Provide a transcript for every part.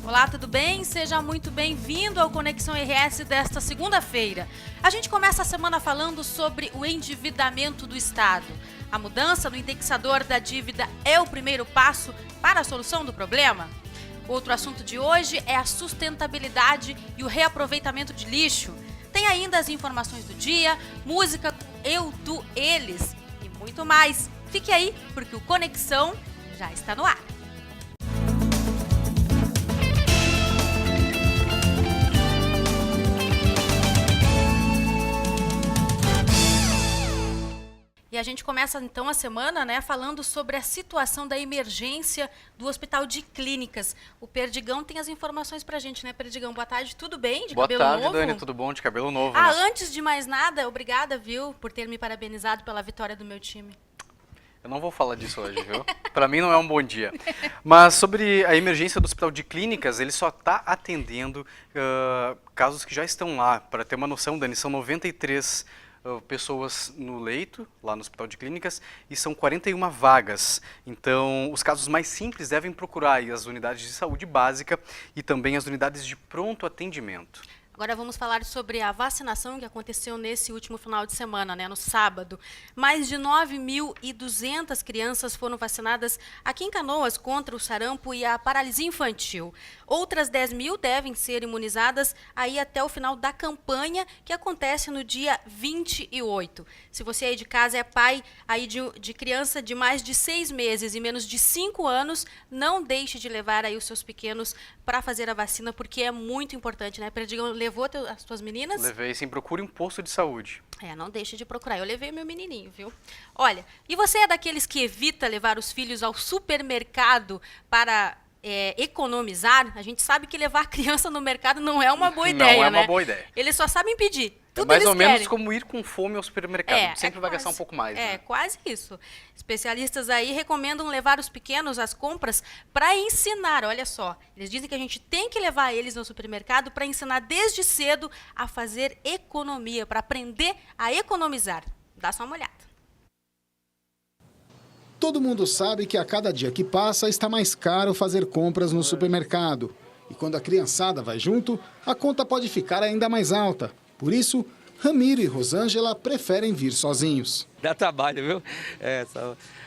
Olá, tudo bem? Seja muito bem-vindo ao Conexão RS desta segunda-feira. A gente começa a semana falando sobre o endividamento do Estado. A mudança no indexador da dívida é o primeiro passo para a solução do problema? Outro assunto de hoje é a sustentabilidade e o reaproveitamento de lixo. Tem ainda as informações do dia, música Eu, Tu, Eles e muito mais. Fique aí, porque o Conexão já está no ar. E a gente começa então a semana, falando sobre a situação da emergência do Hospital de Clínicas. O Perdigão tem as informações pra gente, né, Perdigão? Boa tarde, tudo bem? De cabelo novo? Boa tarde, Dani, tudo bom? De cabelo novo, Ah, né? antes de mais nada, obrigada, viu, por ter me parabenizado pela vitória do meu time. Eu não vou falar disso hoje, viu? Para mim não é um bom dia. Mas sobre a emergência do Hospital de Clínicas, ele só está atendendo casos que já estão lá. Para ter uma noção, Dani, são 93 pessoas no leito, lá no Hospital de Clínicas, e são 41 vagas. Então, os casos mais simples devem procurar aí as unidades de saúde básica e também as unidades de pronto atendimento. Agora vamos falar sobre a vacinação que aconteceu nesse último final de semana, no sábado. Mais de 9.200 crianças foram vacinadas aqui em Canoas contra o sarampo e a paralisia infantil. Outras 10.000 devem ser imunizadas aí até o final da campanha, que acontece no dia 28. Se você aí de casa é pai aí de criança de mais de 6 meses e menos de 5 anos, não deixe de levar aí os seus pequenos para fazer a vacina, porque é muito importante, né? Perdigão, levou as suas meninas? Levei, sim, procure um posto de saúde. Não deixe de procurar. Eu levei meu menininho, viu? Olha, e você é daqueles que evita levar os filhos ao supermercado para economizar? A gente sabe que levar a criança no mercado não é uma boa ideia, Não é né? uma boa ideia. Eles só sabem pedir. Tudo mais eles ou menos querem. como ir com fome ao supermercado. Sempre vai gastar um pouco mais. É, quase isso. Especialistas aí recomendam levar os pequenos às compras para ensinar, olha só. Eles dizem que a gente tem que levar eles no supermercado para ensinar desde cedo a fazer economia, para aprender a economizar. Dá só uma olhada. Todo mundo sabe que a cada dia que passa está mais caro fazer compras no supermercado. E quando a criançada vai junto, a conta pode ficar ainda mais alta. Por isso, Ramiro e Rosângela preferem vir sozinhos. Dá trabalho, viu?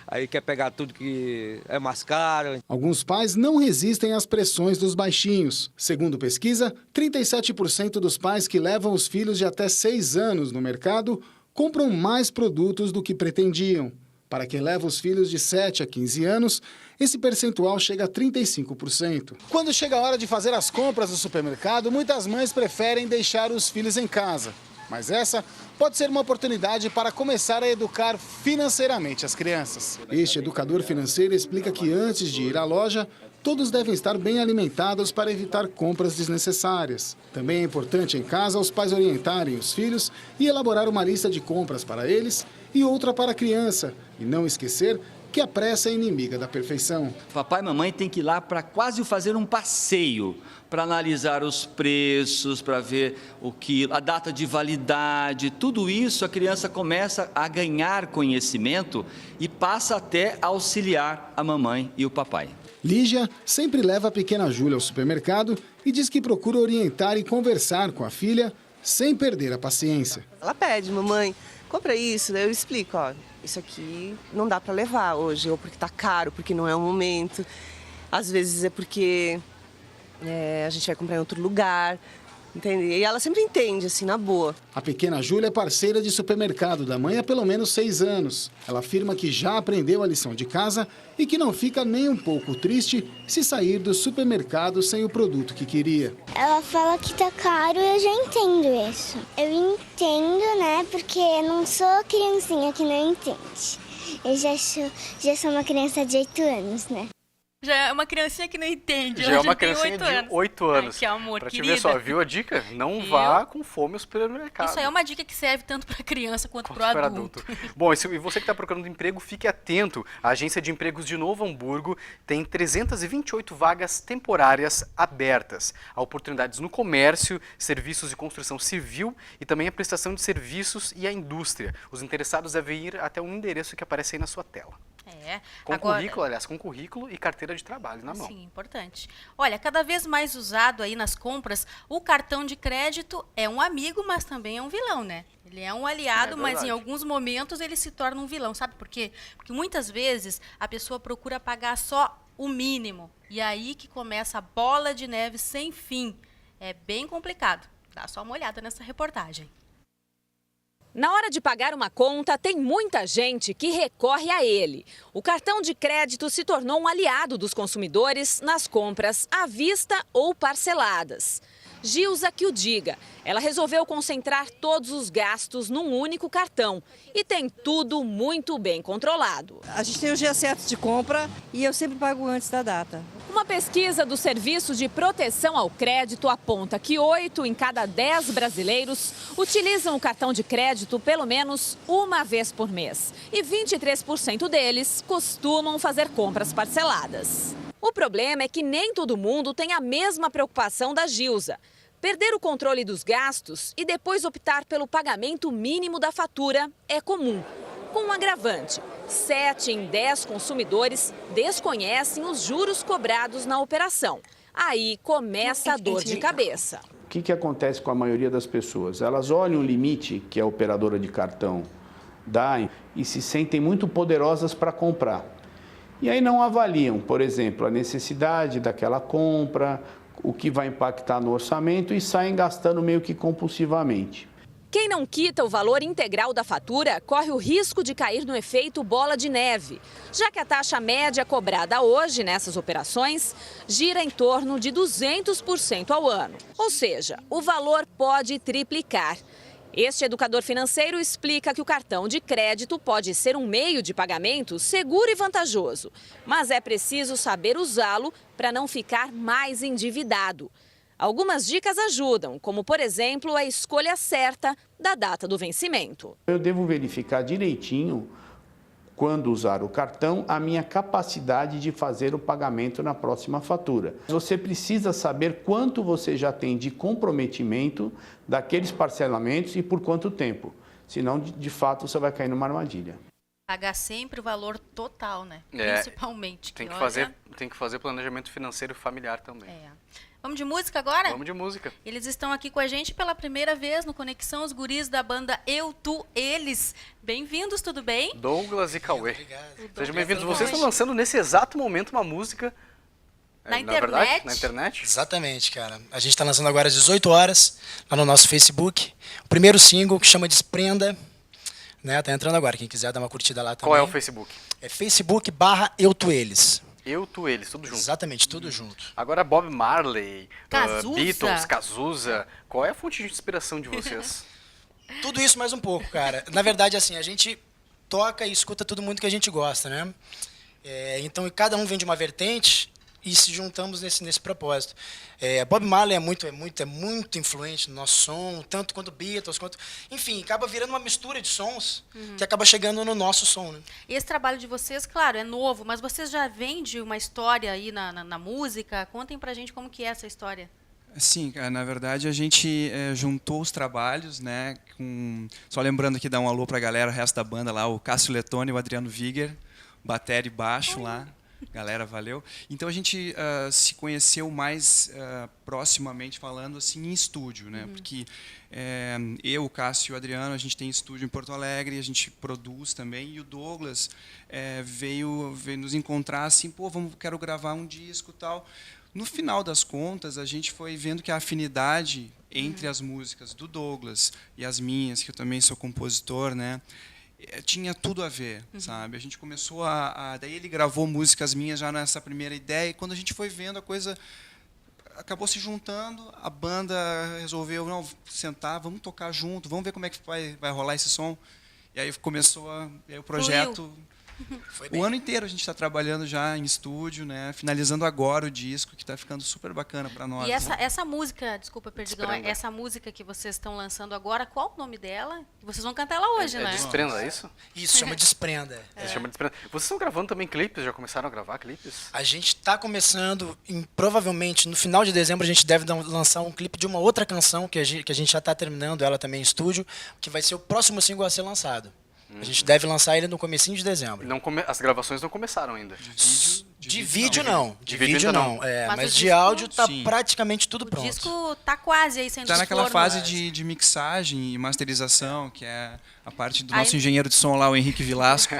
Aí quer pegar tudo que é mais caro. Alguns pais não resistem às pressões dos baixinhos. Segundo pesquisa, 37% dos pais que levam os filhos de até 6 anos no mercado compram mais produtos do que pretendiam. Para quem leva os filhos de 7 a 15 anos, esse percentual chega a 35%. Quando chega a hora de fazer as compras no supermercado, muitas mães preferem deixar os filhos em casa. Mas essa pode ser uma oportunidade para começar a educar financeiramente as crianças. Este educador financeiro explica que antes de ir à loja, todos devem estar bem alimentados para evitar compras desnecessárias. Também é importante em casa os pais orientarem os filhos e elaborar uma lista de compras para eles e outra para a criança. E não esquecer que a pressa é inimiga da perfeição. Papai e mamãe têm que ir lá para quase fazer um passeio, para analisar os preços, para ver a data de validade, tudo isso a criança começa a ganhar conhecimento e passa até a auxiliar a mamãe e o papai. Lígia sempre leva a pequena Júlia ao supermercado e diz que procura orientar e conversar com a filha sem perder a paciência. Ela pede, mamãe, compra isso, daí eu explico, isso aqui não dá para levar hoje, ou porque tá caro, porque não é o momento. Às vezes é porque a gente vai comprar em outro lugar, entende? E ela sempre entende, assim, na boa. A pequena Júlia é parceira de supermercado da mãe há pelo menos 6 anos. Ela afirma que já aprendeu a lição de casa e que não fica nem um pouco triste se sair do supermercado sem o produto que queria. Ela fala que tá caro e eu já entendo isso. Eu entendo, porque eu não sou criancinha que não entende. Eu já sou uma criança de 8 anos, Já é uma criancinha que não entende. Já é uma criancinha de 8 anos. Ai, que amor, pra querida. te ver só, viu a dica? Não vá com fome ao supermercado. Isso aí é uma dica que serve tanto para criança quanto para adulto. Bom, e você que está procurando emprego, fique atento. A Agência de Empregos de Novo Hamburgo tem 328 vagas temporárias abertas. Há oportunidades no comércio, serviços de construção civil e também a prestação de serviços e a indústria. Os interessados devem ir até o endereço que aparece aí na sua tela. Com Agora, currículo, aliás, com currículo e carteira de trabalho na mão. sim, importante. Olha, cada vez mais usado aí nas compras, o cartão de crédito é um amigo, mas também é um vilão, né? Ele é um aliado, mas em verdade. alguns momentos ele se torna um vilão. Sabe por quê? Porque muitas vezes a pessoa procura pagar só o mínimo. E aí que começa a bola de neve sem fim. É bem complicado. Dá só uma olhada nessa reportagem. Na hora de pagar uma conta, tem muita gente que recorre a ele. O cartão de crédito se tornou um aliado dos consumidores nas compras à vista ou parceladas. Gilza que o diga. Ela resolveu concentrar todos os gastos num único cartão e tem tudo muito bem controlado. A gente tem os dias certos de compra e eu sempre pago antes da data. Uma pesquisa do Serviço de Proteção ao Crédito aponta que 8 em cada 10 brasileiros utilizam o cartão de crédito pelo menos uma vez por mês. E 23% deles costumam fazer compras parceladas. O problema é que nem todo mundo tem a mesma preocupação da Gilza. Perder o controle dos gastos e depois optar pelo pagamento mínimo da fatura é comum. Com um agravante, 7 em 10 consumidores desconhecem os juros cobrados na operação. Aí começa a dor de cabeça. O que acontece com a maioria das pessoas? Elas olham o limite que a operadora de cartão dá e se sentem muito poderosas para comprar. E aí não avaliam, por exemplo, a necessidade daquela compra, o que vai impactar no orçamento e saem gastando meio que compulsivamente. Quem não quita o valor integral da fatura corre o risco de cair no efeito bola de neve, já que a taxa média cobrada hoje nessas operações gira em torno de 200% ao ano. Ou seja, o valor pode triplicar. Este educador financeiro explica que o cartão de crédito pode ser um meio de pagamento seguro e vantajoso, mas é preciso saber usá-lo para não ficar mais endividado. Algumas dicas ajudam, como, por exemplo, a escolha certa da data do vencimento. Eu devo verificar direitinho, quando usar o cartão, a minha capacidade de fazer o pagamento na próxima fatura. Você precisa saber quanto você já tem de comprometimento daqueles parcelamentos e por quanto tempo. Senão, de fato, você vai cair numa armadilha. Pagar sempre o valor total, né? É, Principalmente. Tem que olha, fazer planejamento financeiro familiar também. Vamos de música agora? Vamos de música. Eles estão aqui com a gente pela primeira vez no Conexão, os guris da banda Eu, Tu, Eles. Bem-vindos, tudo bem? Douglas e Cauê. Obrigado. Sejam bem-vindos. Vocês estão lançando nesse exato momento uma música... Na verdade, internet? na internet? Exatamente, cara. A gente está lançando agora às 18 horas, lá no nosso Facebook. O primeiro single, que chama Desprenda, né? Tá entrando agora, quem quiser dar uma curtida lá também. Qual é o Facebook? É Facebook/Eu, Tu, Eles. Eu, Tu, Eles, tudo junto. Exatamente, tudo junto. Agora Bob Marley, Cazuza. Beatles, Cazuza. Qual é a fonte de inspiração de vocês? Tudo isso mais um pouco, cara. Na verdade, assim, a gente toca e escuta todo mundo que a gente gosta, né? Então, cada um vem de uma vertente e se juntamos nesse propósito. Bob Marley é muito influente no nosso som, tanto quanto Beatles, quanto... Enfim, acaba virando uma mistura de sons que acaba chegando no nosso som, né? Esse trabalho de vocês, claro, é novo, mas vocês já vêm de uma história aí na música. Contem pra gente como que é essa história. Sim, na verdade a gente juntou os trabalhos, né? Só lembrando aqui, dar um alô pra galera, o resto da banda lá, o Cássio Letone e o Adriano Viger, bateria e baixo lá. Galera, valeu. Então a gente se conheceu mais proximamente falando assim em estúdio, né? Porque eu, o Cássio e o Adriano, a gente tem estúdio em Porto Alegre, a gente produz também, e o Douglas veio nos encontrar assim, pô, quero gravar um disco e tal. No final das contas, a gente foi vendo que a afinidade entre as músicas do Douglas e as minhas, que eu também sou compositor, né? Tinha tudo a ver, sabe? A gente começou daí ele gravou músicas minhas já nessa primeira ideia, e quando a gente foi vendo, a coisa acabou se juntando, a banda resolveu, não, sentar, vamos tocar junto, vamos ver como é que vai rolar esse som. E aí começou o projeto... O ano inteiro a gente está trabalhando já em estúdio, né? Finalizando agora o disco, que está ficando super bacana para nós. E essa música, desculpa, Perdigão, Desprenda. essa música que vocês estão lançando agora, qual o nome dela? Vocês vão cantar ela hoje, né? Desprenda, é isso? Isso, chama Desprenda. Chama Desprenda. Vocês estão gravando também clipes? Já começaram a gravar clipes? A gente está começando, provavelmente no final de dezembro a gente deve lançar um clipe de uma outra canção que a gente já está terminando ela também em estúdio, que vai ser o próximo single a ser lançado. A gente deve lançar ele no comecinho de dezembro. As gravações não começaram ainda. De vídeo não. De vídeo não. Mas de disco, áudio tá sim. praticamente tudo O pronto. disco tá quase aí sendo Está naquela forno. fase de mixagem e masterização, que é a parte do Aí- nosso engenheiro de som lá, o Henrique Vilasco.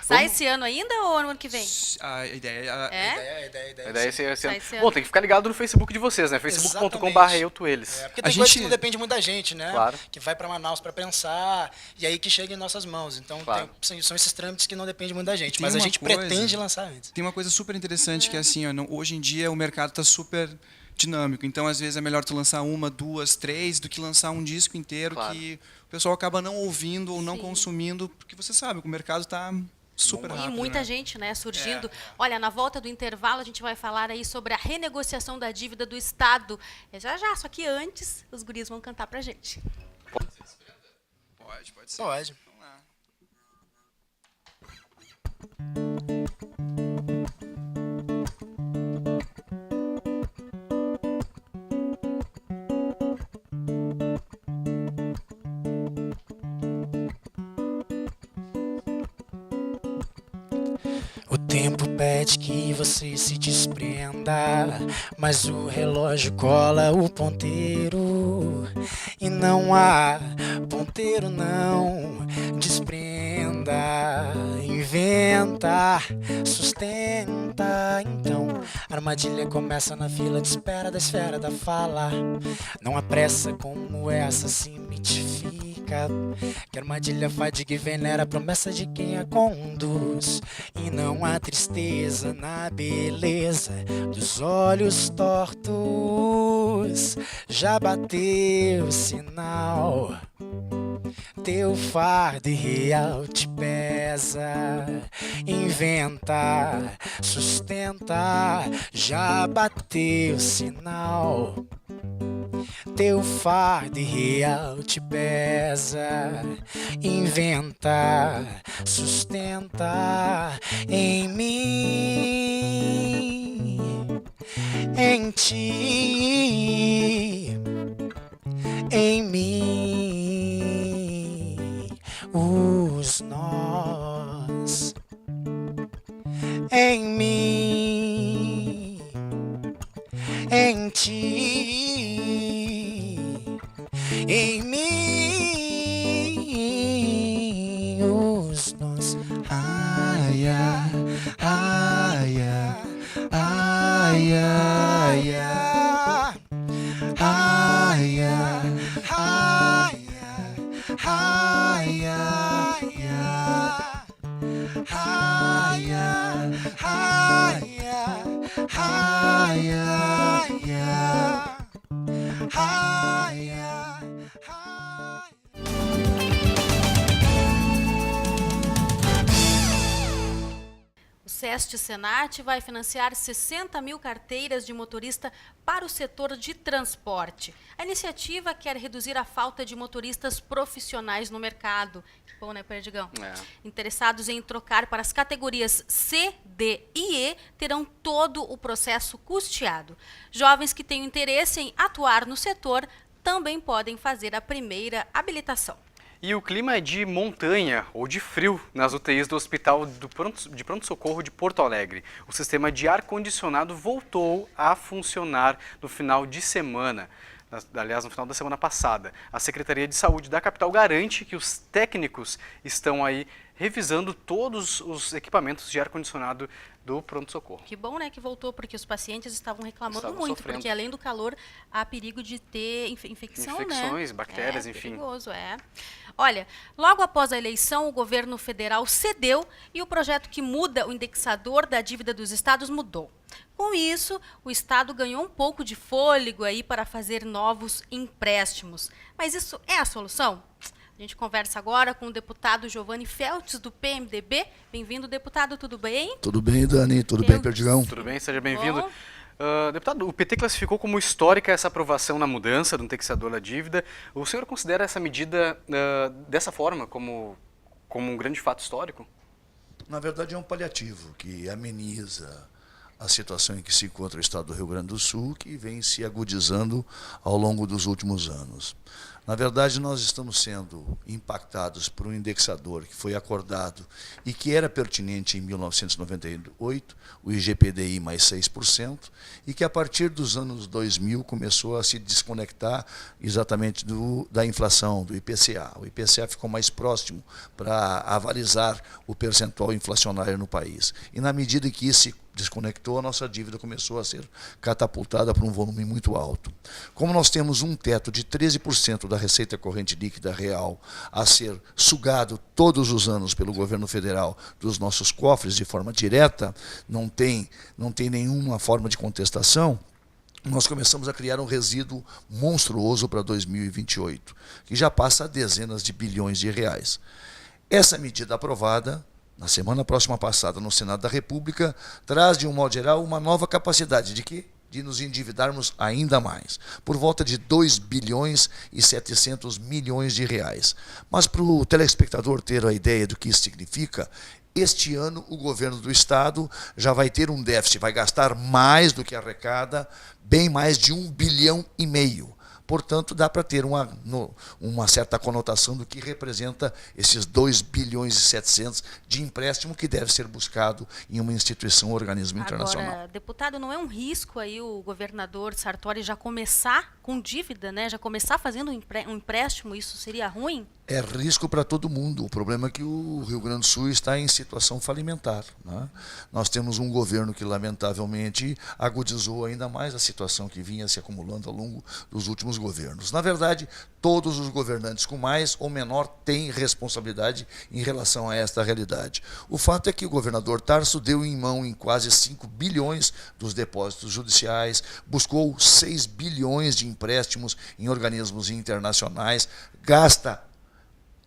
Sai esse ano ainda ou no ano que vem? A ideia É? A A ideia é esse ano. Sai esse Bom, ano. tem que ficar ligado no Facebook de vocês, né? facebook.com.br eutoeles. Porque A tem coisas gente- que não depende muito da gente, né? Claro. Que vai para Manaus para pensar e aí que chega em nossas mãos. Então Claro. são esses trâmites que não dependem muito da gente. Tem Mas a uma gente coisa- pretende lançar antes. Tem uma coisa super interessante que é assim, ó, hoje em dia o mercado está super dinâmico. Então, às vezes, é melhor tu lançar 1, 2, 3 do que lançar um disco inteiro Claro. que o pessoal acaba não ouvindo ou não consumindo, porque você sabe que o mercado está super E rápido. muita né? gente, né, surgindo. Olha, na volta do intervalo a gente vai falar aí sobre a renegociação da dívida do Estado. Já, só que antes os guris vão cantar pra gente. Pode ser. Pode. Vamos lá. O tempo pede que você se desprenda, mas o relógio cola o ponteiro. E não há ponteiro, não. Desprenda, inventa, sustenta. Então, a armadilha começa na fila de espera da esfera da fala. Não há pressa como essa se mitifica. Que armadilha fadiga e venera a promessa de quem a conduz. E não há tristeza na beleza dos olhos tortos. Já bateu o sinal, teu fardo irreal te pesa. Inventa, sustenta, já bateu o sinal, teu fardo irreal te pesa. Inventa, sustenta em mim, em ti, em mim, os nós, em mim, em ti, em mim, os nós. Ai, ai, ai, ai, ai, ai, ai, ai, O SEST Senat vai financiar 60 mil carteiras de motorista para o setor de transporte. A iniciativa quer reduzir a falta de motoristas profissionais no mercado. Que bom, né, Perdigão? Interessados em trocar para as categorias C, D e E terão todo o processo custeado. Jovens que tenham interesse em atuar no setor também podem fazer a primeira habilitação. E o clima é de montanha ou de frio nas UTIs do Hospital de Pronto-Socorro de Porto Alegre. O sistema de ar-condicionado voltou a funcionar no final de semana. Aliás, no final da semana passada. A Secretaria de Saúde da capital garante que os técnicos estão aí revisando todos os equipamentos de ar-condicionado do pronto-socorro. Que bom, né, que voltou, porque os pacientes estavam reclamando Estavam muito, sofrendo. porque além do calor, há perigo de ter infecção, né? Infecções, bactérias, É enfim. perigoso, é. Olha, logo após a eleição, o governo federal cedeu e o projeto que muda o indexador da dívida dos estados mudou. Com isso, o Estado ganhou um pouco de fôlego aí para fazer novos empréstimos. Mas isso é a solução? A gente conversa agora com o deputado Giovanni Feltes, do PMDB. Bem-vindo, deputado, tudo bem? Tudo bem, Dani? Tudo bem, Perdigão? Tudo bem, seja bem-vindo. Bom. Deputado, o PT classificou como histórica essa aprovação na mudança do indexador da dívida. O senhor considera essa medida dessa forma como um grande fato histórico? Na verdade, é um paliativo que ameniza a situação em que se encontra o estado do Rio Grande do Sul, que vem se agudizando ao longo dos últimos anos. Na verdade, nós estamos sendo impactados por um indexador que foi acordado e que era pertinente em 1998, o IGPDI mais 6%, e que a partir dos anos 2000 começou a se desconectar exatamente da inflação, do IPCA. O IPCA ficou mais próximo para avalizar o percentual inflacionário no país. E na medida que isso se desconectou, a nossa dívida começou a ser catapultada para um volume muito alto. Como nós temos um teto de 13% da receita corrente líquida real a ser sugado todos os anos pelo governo federal dos nossos cofres de forma direta, não tem nenhuma forma de contestação, nós começamos a criar um resíduo monstruoso para 2028, que já passa a dezenas de bilhões de reais. Essa medida aprovada na semana próxima passada no Senado da República, traz, de um modo geral, uma nova capacidade de quê? De nos endividarmos ainda mais, por volta de 2 bilhões e 700 milhões de reais. Mas para o telespectador ter a ideia do que isso significa, este ano o governo do Estado já vai ter um déficit, vai gastar mais do que arrecada, bem mais de 1,5 bilhão. Portanto, dá para ter uma certa conotação do que representa esses 2 bilhões e 700 de empréstimo que deve ser buscado em uma instituição ou organismo internacional. Agora, deputado, não é um risco aí o governador Sartori já começar com dívida, né? Já começar fazendo um empréstimo, isso seria ruim? É risco para todo mundo. O problema é que o Rio Grande do Sul está em situação falimentar, né? Nós temos um governo que, lamentavelmente, agudizou ainda mais a situação que vinha se acumulando ao longo dos últimos governos. Na verdade, todos os governantes com mais ou menor têm responsabilidade em relação a esta realidade. O fato é que o governador Tarso deu em mão em quase 5 bilhões dos depósitos judiciais, buscou 6 bilhões de empréstimos em organismos internacionais, gasta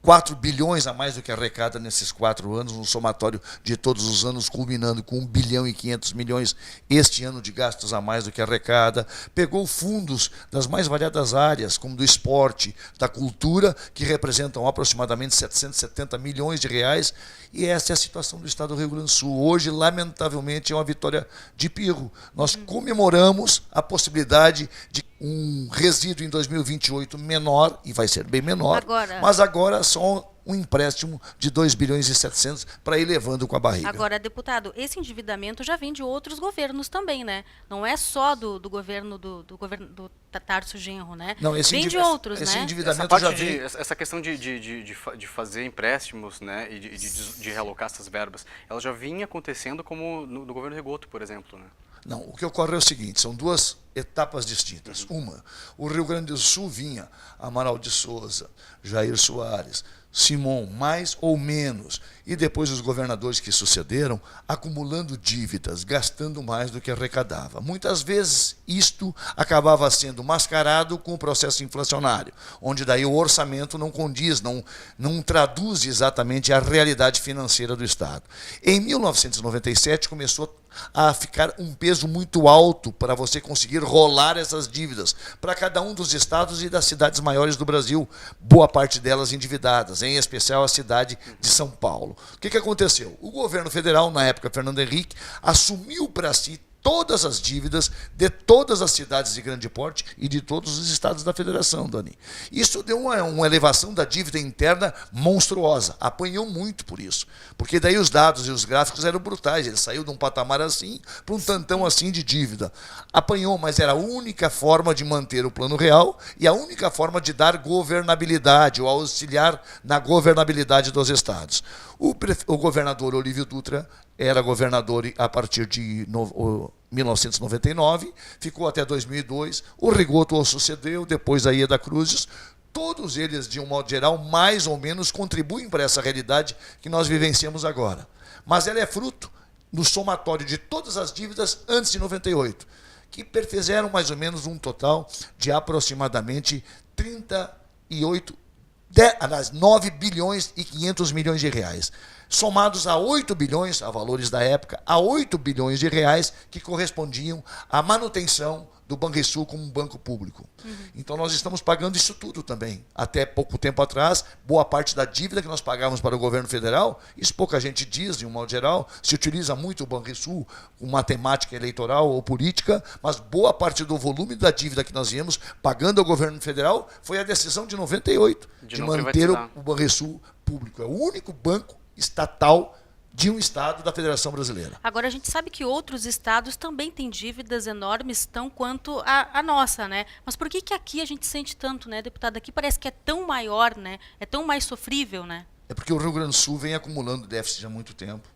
4 bilhões a mais do que arrecada nesses 4 anos, no somatório de todos os anos, culminando com 1 bilhão e 500 milhões este ano de gastos a mais do que arrecada. Pegou fundos das mais variadas áreas, como do esporte, da cultura, que representam aproximadamente 770 milhões de reais. E essa é a situação do Estado do Rio Grande do Sul. Hoje, lamentavelmente, é uma vitória de pirro. Nós comemoramos a possibilidade de um resíduo em 2028 menor, e vai ser bem menor, mas agora só um empréstimo de 2 bilhões e 700 para ir levando com a barriga. Agora, deputado, esse endividamento já vem de outros governos também, né? Não é só do governo do Tarso Genro, né? Não, vem de outros, esse né? endividamento já vem... Essa questão de fazer empréstimos, né, e de realocar essas verbas, ela já vinha acontecendo como no governo Rigoto, por exemplo, né? Não, o que ocorre é o seguinte, são duas etapas distintas. Uma, o Rio Grande do Sul vinha Amaral de Souza, Jair Soares, Simon, mais ou menos, e depois os governadores que sucederam, acumulando dívidas, gastando mais do que arrecadava. Muitas vezes isto acabava sendo mascarado com o processo inflacionário, onde daí o orçamento não condiz, não traduz exatamente a realidade financeira do Estado. Em 1997 começou a ficar um peso muito alto para você conseguir rolar essas dívidas para cada um dos estados e das cidades maiores do Brasil, boa parte delas endividadas, em especial a cidade de São Paulo. O que aconteceu? O governo federal, na época Fernando Henrique, assumiu para si todas as dívidas de todas as cidades de grande porte e de todos os estados da federação, Dani. Isso deu uma elevação da dívida interna monstruosa. Apanhou muito por isso. Porque daí os dados e os gráficos eram brutais. Ele saiu de um patamar assim para um tantão assim de dívida. Apanhou, mas era a única forma de manter o plano real e a única forma de dar governabilidade ou auxiliar na governabilidade dos estados. O governador Olívio Dutra era governador a partir de 1999, ficou até 2002, o Rigoto o sucedeu, depois a Ieda Cruzes. Todos eles, de um modo geral, mais ou menos contribuem para essa realidade que nós vivenciamos agora. Mas ela é fruto do somatório de todas as dívidas antes de 98, que fizeram mais ou menos um total de aproximadamente 9 bilhões e 500 milhões de reais. Somados a 8 bilhões, a valores da época, a 8 bilhões de reais que correspondiam à manutenção do Banrisul como um banco público. Então nós estamos pagando isso tudo também. Até pouco tempo atrás, boa parte da dívida que nós pagávamos para o governo federal, isso pouca gente diz, de um modo geral, se utiliza muito o Banrisul com matemática eleitoral ou política, mas boa parte do volume da dívida que nós viemos pagando ao governo federal foi a decisão de 98, de manter o Banrisul público. É o único banco estatal de um estado da Federação Brasileira. Agora, a gente sabe que outros estados também têm dívidas enormes, tão quanto a nossa, né? Mas por que aqui a gente sente tanto, né, deputado? Aqui parece que é tão maior, né? É tão mais sofrível, né? É porque o Rio Grande do Sul vem acumulando déficit há muito tempo.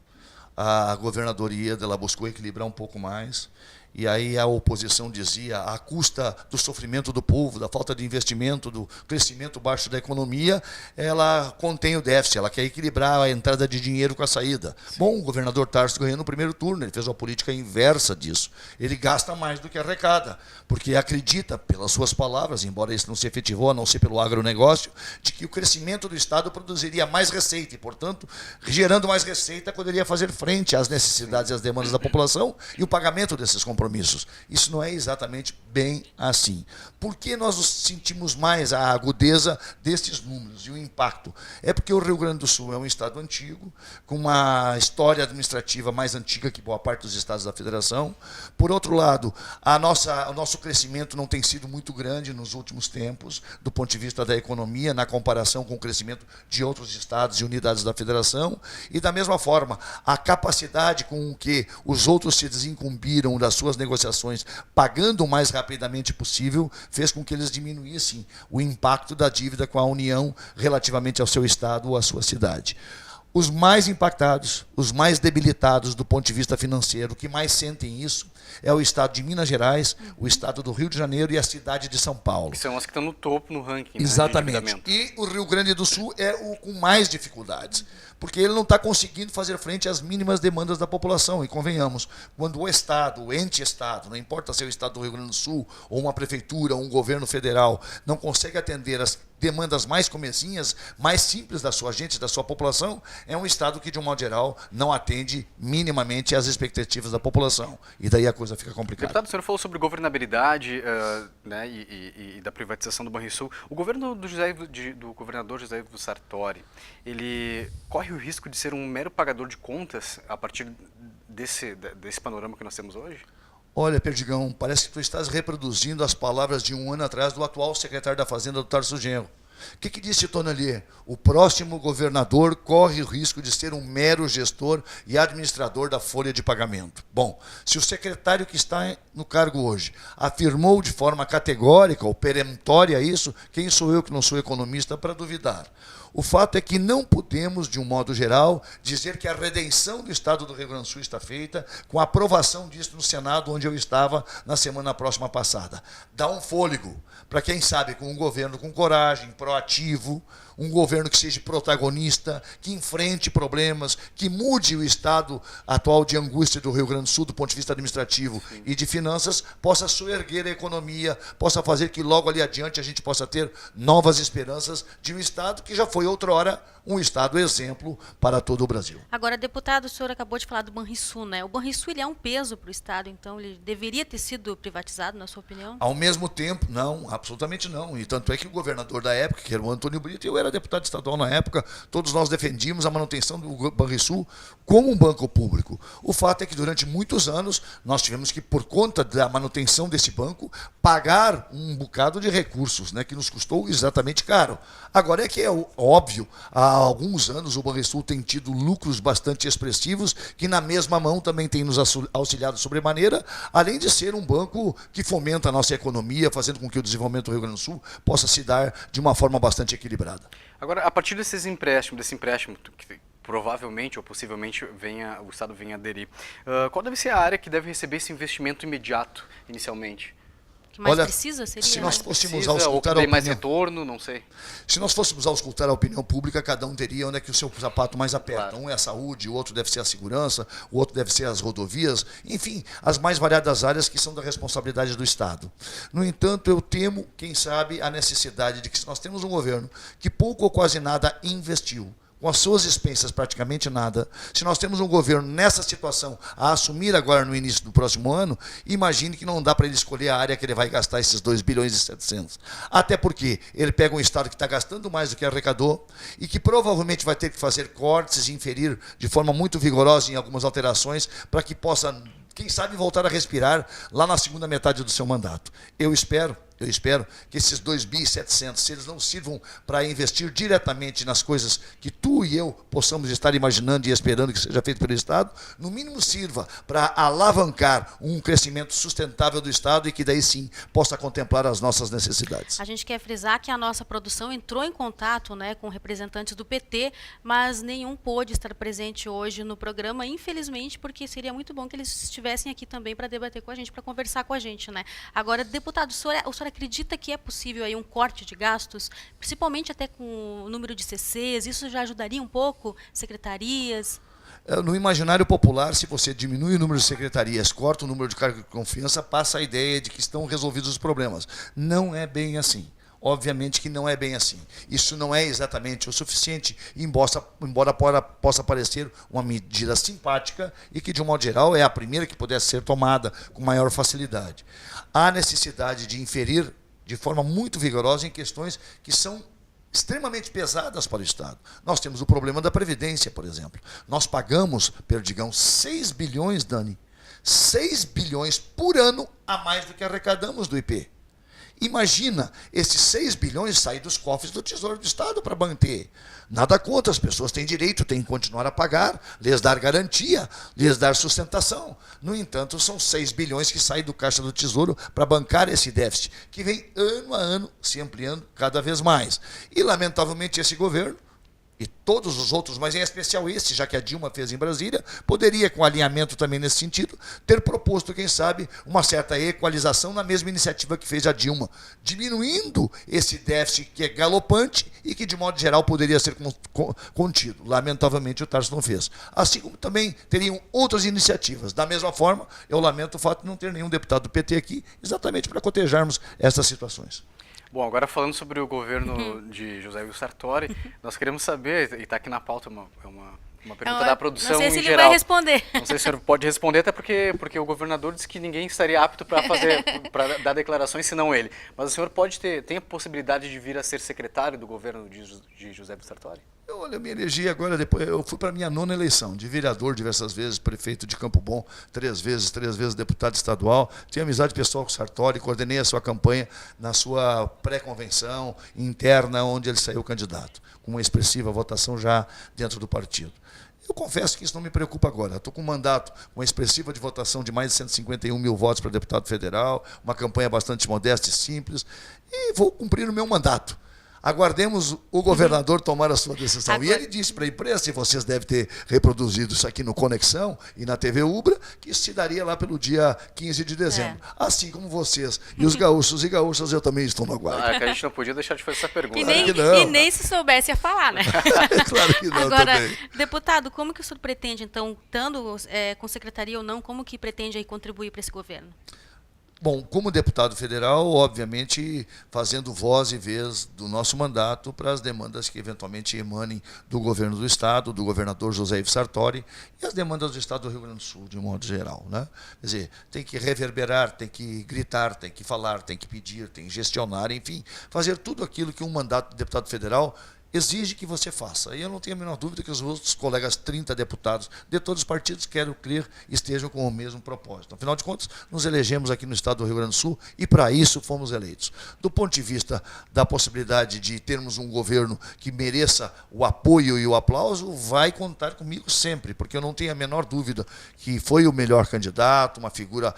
A governadoria dela buscou equilibrar um pouco mais. E aí a oposição dizia, à custa do sofrimento do povo, da falta de investimento, do crescimento baixo da economia, ela contém o déficit, ela quer equilibrar a entrada de dinheiro com a saída. Sim. Bom, o governador Tarso ganhou no primeiro turno, ele fez uma política inversa disso. Ele gasta mais do que arrecada, porque acredita, pelas suas palavras, embora isso não se efetivou, a não ser pelo agronegócio, de que o crescimento do Estado produziria mais receita e, portanto, gerando mais receita, poderia fazer frente às necessidades e às demandas da população e o pagamento desses compromissos. Isso não é exatamente bem assim. Por que nós sentimos mais a agudeza destes números e o impacto? É porque o Rio Grande do Sul é um estado antigo, com uma história administrativa mais antiga que boa parte dos estados da federação. Por outro lado, o nosso crescimento não tem sido muito grande nos últimos tempos, do ponto de vista da economia, na comparação com o crescimento de outros estados e unidades da federação. E, da mesma forma, a capacidade com que os outros se desincumbiram das suas negociações, pagando o mais rapidamente possível, fez com que eles diminuíssem o impacto da dívida com a União relativamente ao seu estado ou à sua cidade. Os mais impactados, os mais debilitados do ponto de vista financeiro, que mais sentem isso, é o estado de Minas Gerais, o estado do Rio de Janeiro e a cidade de São Paulo. Que são as que estão no topo no ranking. Exatamente. Né, e o Rio Grande do Sul é o com mais dificuldades, porque ele não está conseguindo fazer frente às mínimas demandas da população. E convenhamos, quando o Estado, o ente-Estado, não importa se é o Estado do Rio Grande do Sul, ou uma prefeitura, ou um governo federal, não consegue atender as demandas mais comezinhas, mais simples da sua gente, da sua população, é um Estado que, de um modo geral, não atende minimamente às expectativas da população. E daí a coisa fica complicada. Deputado, o senhor falou sobre governabilidade né, e da privatização do Banrisul. O governo do governador José Ivo Sartori, ele corre o risco de ser um mero pagador de contas a partir desse panorama que nós temos hoje? Olha, Perdigão, parece que tu estás reproduzindo as palavras de um ano atrás do atual secretário da Fazenda, do Tarso Genro. O que disse Tonalier? O próximo governador corre o risco de ser um mero gestor e administrador da folha de pagamento. Bom, se o secretário que está no cargo hoje afirmou de forma categórica ou peremptória isso, quem sou eu que não sou economista para duvidar? O fato é que não podemos, de um modo geral, dizer que a redenção do Estado do Rio Grande do Sul está feita com a aprovação disso no Senado, onde eu estava na semana próxima passada. Dá um fôlego para, quem sabe, com um governo com coragem, proativo, um governo que seja protagonista, que enfrente problemas, que mude o estado atual de angústia do Rio Grande do Sul, do ponto de vista administrativo e de finanças, possa soerguer a economia, possa fazer que logo ali adiante a gente possa ter novas esperanças de um estado que já foi outrora um estado exemplo para todo o Brasil. Agora, deputado, o senhor acabou de falar do Banrisul, né? O Banrisul, ele é um peso para o estado, então ele deveria ter sido privatizado, na sua opinião? Ao mesmo tempo, não, absolutamente não. E tanto é que o governador da época, que era o Antônio Brito, eu era deputado estadual na época, todos nós defendíamos a manutenção do Banrisul como um banco público. O fato é que durante muitos anos nós tivemos que, por conta da manutenção desse banco, pagar um bocado de recursos, né, que nos custou exatamente caro. Agora é que é óbvio, há alguns anos o Banrisul tem tido lucros bastante expressivos, que na mesma mão também tem nos auxiliado sobremaneira, além de ser um banco que fomenta a nossa economia, fazendo com que o desenvolvimento do Rio Grande do Sul possa se dar de uma forma bastante equilibrada. Agora, a partir desse empréstimo que provavelmente ou possivelmente o Estado venha aderir, qual deve ser a área que deve receber esse investimento imediato, inicialmente? Que mais precisa seria? Se nós fôssemos auscultar a opinião, mais retorno, não sei. Se nós fôssemos auscultar a opinião pública, cada um teria onde é que o seu sapato mais aperta. Claro. Um é a saúde, o outro deve ser a segurança, o outro deve ser as rodovias, enfim, as mais variadas áreas que são da responsabilidade do Estado. No entanto, eu temo, quem sabe, a necessidade de que, se nós temos um governo que pouco ou quase nada investiu, com as suas expensas praticamente nada, se nós temos um governo nessa situação a assumir agora no início do próximo ano, imagine que não dá para ele escolher a área que ele vai gastar esses 2 bilhões e 700. Até porque ele pega um Estado que está gastando mais do que arrecadou e que provavelmente vai ter que fazer cortes e inferir de forma muito vigorosa em algumas alterações para que possa, quem sabe, voltar a respirar lá na segunda metade do seu mandato. Eu espero que esses 2.700.000, se eles não sirvam para investir diretamente nas coisas que tu e eu possamos estar imaginando e esperando que seja feito pelo Estado, no mínimo sirva para alavancar um crescimento sustentável do Estado e que daí sim possa contemplar as nossas necessidades. A gente quer frisar que a nossa produção entrou em contato, né, com representantes do PT, mas nenhum pôde estar presente hoje no programa, infelizmente, porque seria muito bom que eles estivessem aqui também para debater com a gente, para conversar com a gente, né? Agora, deputado, o senhor acredita que é possível aí um corte de gastos, principalmente até com o número de CCs? Isso já ajudaria um pouco? Secretarias? No imaginário popular, se você diminui o número de secretarias, corta o número de cargos de confiança, passa a ideia de que estão resolvidos os problemas. Não é bem assim. Obviamente que não é bem assim. Isso não é exatamente o suficiente, embora possa parecer uma medida simpática e que, de um modo geral, é a primeira que pudesse ser tomada com maior facilidade. Há necessidade de inferir de forma muito vigorosa em questões que são extremamente pesadas para o Estado. Nós temos o problema da Previdência, por exemplo. Nós pagamos, Perdigão, 6 bilhões, Dani, 6 bilhões por ano a mais do que arrecadamos do IP. Imagina esses 6 bilhões sair dos cofres do Tesouro do Estado para manter. Nada contra, as pessoas têm direito, têm que continuar a pagar, lhes dar garantia, lhes dar sustentação. No entanto, são 6 bilhões que saem do caixa do Tesouro para bancar esse déficit, que vem ano a ano se ampliando cada vez mais. E, lamentavelmente, esse governo, e todos os outros, mas em especial esse, já que a Dilma fez em Brasília, poderia, com alinhamento também nesse sentido, ter proposto, quem sabe, uma certa equalização na mesma iniciativa que fez a Dilma, diminuindo esse déficit que é galopante e que, de modo geral, poderia ser contido. Lamentavelmente, o Tarso não fez. Assim como também teriam outras iniciativas. Da mesma forma, eu lamento o fato de não ter nenhum deputado do PT aqui, exatamente para cotejarmos essas situações. Bom, agora falando sobre o governo de José Wilson Sartori, nós queremos saber, e está aqui na pauta uma pergunta da produção em geral. Não sei se ele vai responder. Não sei se o senhor pode responder, até porque o governador disse que ninguém estaria apto para dar declarações senão ele. Mas o senhor tem a possibilidade de vir a ser secretário do governo de José Wilson Sartori? Eu me elegi agora, depois eu fui para a minha 9ª eleição, de vereador diversas vezes, prefeito de Campo Bom, 3 vezes deputado estadual. Tenho amizade pessoal com o Sartori, coordenei a sua campanha na sua pré-convenção interna, onde ele saiu candidato, com uma expressiva votação já dentro do partido. Eu confesso que isso não me preocupa agora. Estou com um mandato, uma expressiva de votação de mais de 151 mil votos para deputado federal, uma campanha bastante modesta e simples, e vou cumprir o meu mandato. Aguardemos o governador tomar a sua decisão. Agora... E ele disse para a imprensa, e vocês devem ter reproduzido isso aqui no Conexão e na TV Ubra, que isso se daria lá pelo dia 15 de dezembro. Assim como vocês. E os gaúchos e gaúchas, eu também estou no aguardo. É que a gente não podia deixar de fazer essa pergunta. E nem se soubesse ia falar, né? Claro que não. Agora, também. Deputado, como que o senhor pretende, então, estando com secretaria ou não, como que pretende aí contribuir para esse governo? Bom, como deputado federal, obviamente, fazendo voz e vez do nosso mandato para as demandas que eventualmente emanem do governo do Estado, do governador José Wilson Sartori e as demandas do Estado do Rio Grande do Sul, de um modo geral, né? Quer dizer, tem que reverberar, tem que gritar, tem que falar, tem que pedir, tem que gestionar, enfim, fazer tudo aquilo que um mandato de deputado federal exige que você faça. E eu não tenho a menor dúvida que os outros colegas 30 deputados de todos os partidos, quero crer, estejam com o mesmo propósito. Afinal de contas, nos elegemos aqui no estado do Rio Grande do Sul e para isso fomos eleitos. Do ponto de vista da possibilidade de termos um governo que mereça o apoio e o aplauso, vai contar comigo sempre, porque eu não tenho a menor dúvida que foi o melhor candidato, uma figura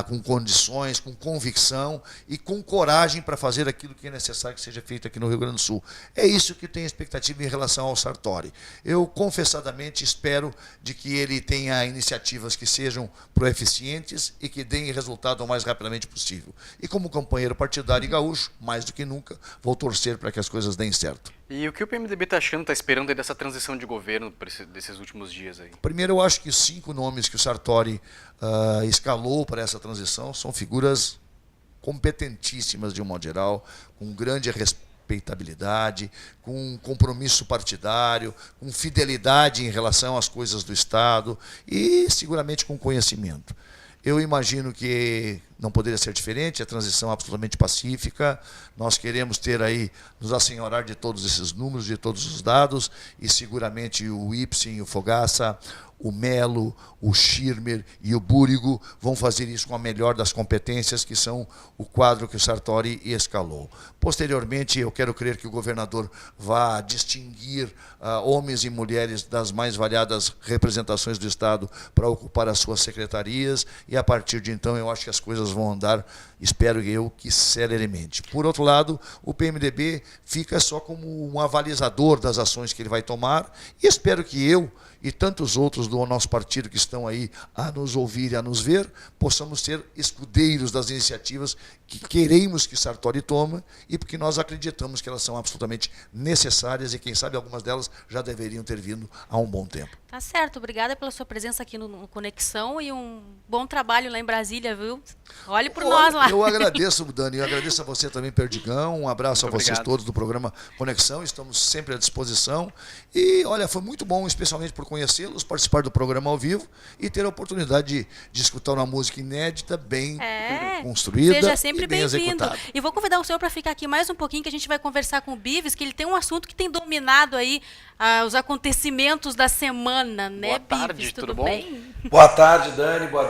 com condições, com convicção e com coragem para fazer aquilo que é necessário que seja feito aqui no Rio Grande do Sul. É isso que tenho expectativa em relação ao Sartori. Eu, confessadamente, espero de que ele tenha iniciativas que sejam proeficientes e que deem resultado o mais rapidamente possível. E como companheiro partidário e gaúcho, mais do que nunca, vou torcer para que as coisas deem certo. E o que o PMDB está achando, está esperando aí dessa transição de governo desses últimos dias aí? Primeiro, eu acho que os 5 nomes que o Sartori escalou para essa transição são figuras competentíssimas, de um modo geral, com grande respeitabilidade, com compromisso partidário, com fidelidade em relação às coisas do Estado e, seguramente, com conhecimento. Eu imagino que não poderia ser diferente, a transição absolutamente pacífica. Nós queremos ter aí, nos assenhorar de todos esses números, de todos os dados, e seguramente o Ipsen, o Fogaça, o Melo, o Schirmer e o Búrigo vão fazer isso com a melhor das competências, que são o quadro que o Sartori escalou. Posteriormente, eu quero crer que o governador vá distinguir homens e mulheres das mais variadas representações do Estado para ocupar as suas secretarias, e a partir de então eu acho que as coisas vão andar, espero eu, que celeremente. Por outro lado, o PMDB fica só como um avalizador das ações que ele vai tomar, e espero que eu e tantos outros do nosso partido que estão aí a nos ouvir e a nos ver, possamos ser escudeiros das iniciativas que queremos que Sartori tome, e porque nós acreditamos que elas são absolutamente necessárias, e quem sabe algumas delas já deveriam ter vindo há um bom tempo. Tá certo, obrigada pela sua presença aqui no Conexão, e um bom trabalho lá em Brasília, viu? Olhe por nós lá. Eu agradeço, Dani, eu agradeço a você também, Perdigão, um abraço Muito a vocês obrigado. todos do programa Conexão, estamos sempre à disposição, e olha, foi muito bom, especialmente por conhecê-los, participar do programa ao vivo e ter a oportunidade de escutar uma música inédita, bem construída. Seja sempre e bem bem-vindo. executada. E vou convidar o senhor para ficar aqui mais um pouquinho, que a gente vai conversar com o Bives, que ele tem um assunto que tem dominado aí os acontecimentos da semana, né, Boa tarde, Bives? tudo bom? Bem? Boa tarde, Dani, boa